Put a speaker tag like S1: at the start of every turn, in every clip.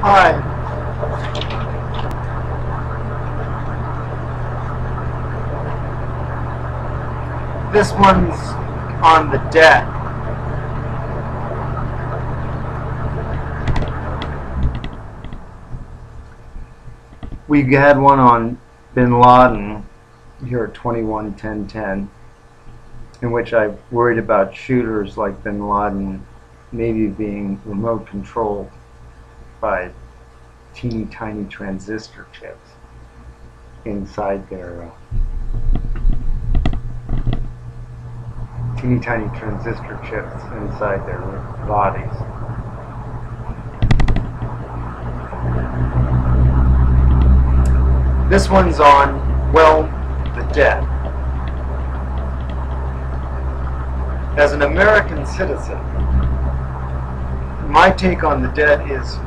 S1: Hi. This one's on the deck. We had one on Bin Laden here at 21-10-10, in which I worried about shooters like Bin Laden maybe being remote controlled by teeny tiny transistor chips inside their bodies. This one's on, well, the debt. As an American citizen, my take on the debt is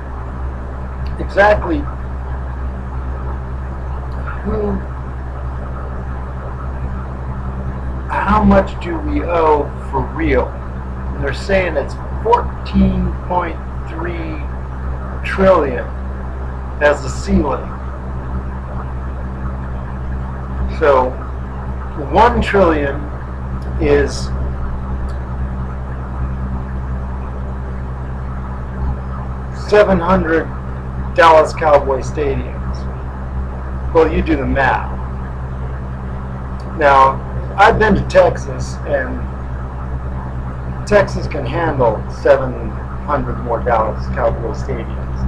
S1: exactly how much do we owe for real? And they're saying it's 14.3 trillion as a ceiling. So 1 trillion is $700 Dallas Cowboy stadiums. Well, you do the math. Now, I've been to Texas, and Texas can handle 700 more Dallas Cowboy stadiums.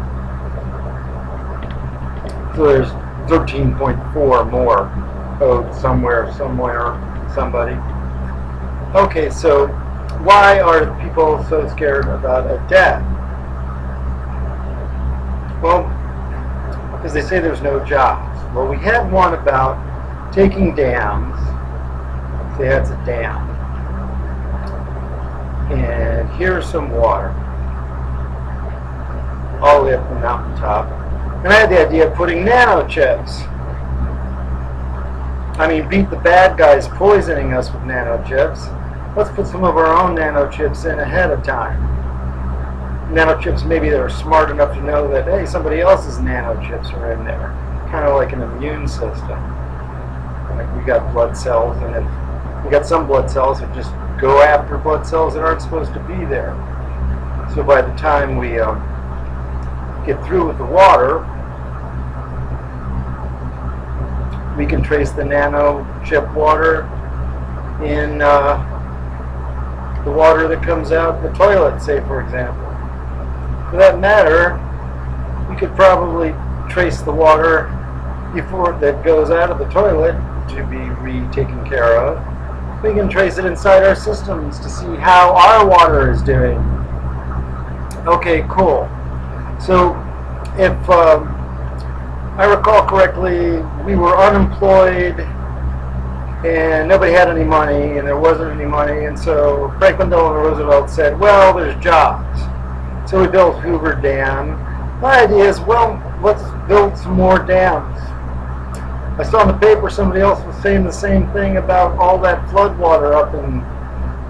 S1: So there's 13.4 more owed somewhere, somebody. Okay, so why are people so scared about a debt? Well, because they say there's no jobs. Well, we had one about taking dams. Say that's a dam. And here's some water all the way up the mountaintop. And I had the idea of putting nanochips. I mean, beat the bad guys poisoning us with nanochips. Let's put some of our own nanochips in ahead of time. Nanochips maybe that are smart enough to know that, hey, somebody else's nanochips are in there. Kind of like an immune system. Like we got blood cells, and if we got some blood cells that just go after blood cells that aren't supposed to be there. So by the time we get through with the water, we can trace the nanochip water in the water that comes out the toilet, say, for example. For that matter, we could probably trace the water before that goes out of the toilet to be taken care of. We can trace it inside our systems to see how our water is doing. Okay, cool. So if I recall correctly, we were unemployed and nobody had any money and there wasn't any money, and so Franklin Delano Roosevelt said, well, there's jobs. So we built Hoover Dam. My idea is, well, let's build some more dams. I saw in the paper somebody else was saying the same thing about all that flood water up in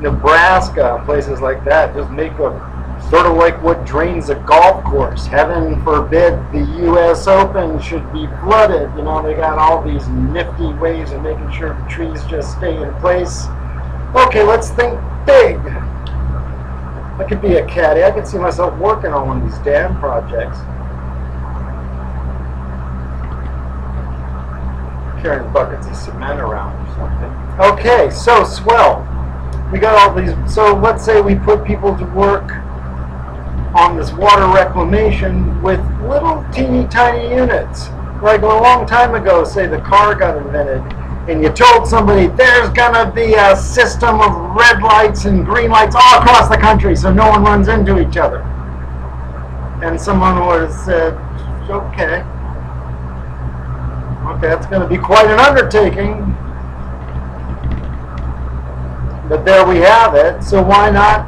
S1: Nebraska, places like that. Just make a sort of like what drains a golf course. Heaven forbid the U.S. Open should be flooded. You know, they got all these nifty ways of making sure the trees just stay in place. Okay, let's think big. I could be a caddy. I could see myself working on one of these dam projects. Carrying buckets of cement around or something. Okay, so swell. We got all these. So let's say we put people to work on this water reclamation with little teeny tiny units. Like a long time ago, say the car got invented, and you told somebody there's gonna be a system of red lights and green lights all across the country so no one runs into each other. And someone would have said, okay, that's going to be quite an undertaking. But there we have it. So why not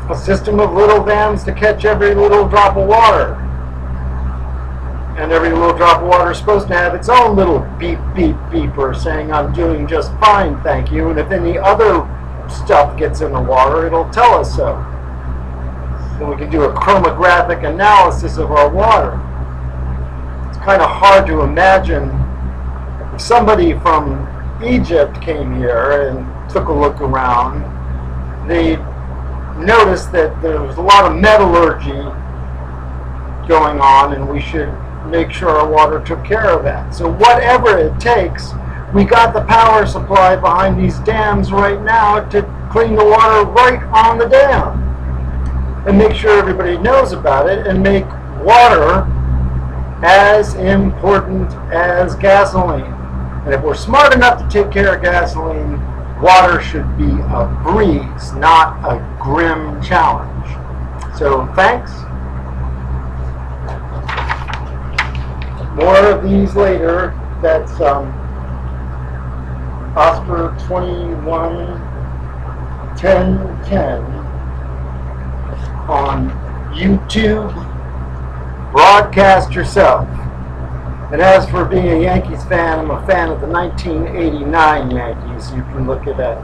S1: a system of little dams to catch every little drop of water? And every little drop of water is supposed to have its own little beep, beep, beeper saying, I'm doing just fine, thank you. And if any other stuff gets in the water, it'll tell us so. and we can do a chromographic analysis of our water. It's kind of hard to imagine if somebody from Egypt came here and took a look around, they'd notice that there was a lot of metallurgy going on, and we should make sure our water took care of that. So whatever it takes, we got the power supply behind these dams right now to clean the water right on the dam and make sure everybody knows about it and make water as important as gasoline. And if we're smart enough to take care of gasoline, water should be a breeze, not a grim challenge. So thanks. More of these later. That's Oscar 211010 on YouTube. Broadcast yourself. And as for being a Yankees fan, I'm a fan of the 1989 Yankees. You can look at that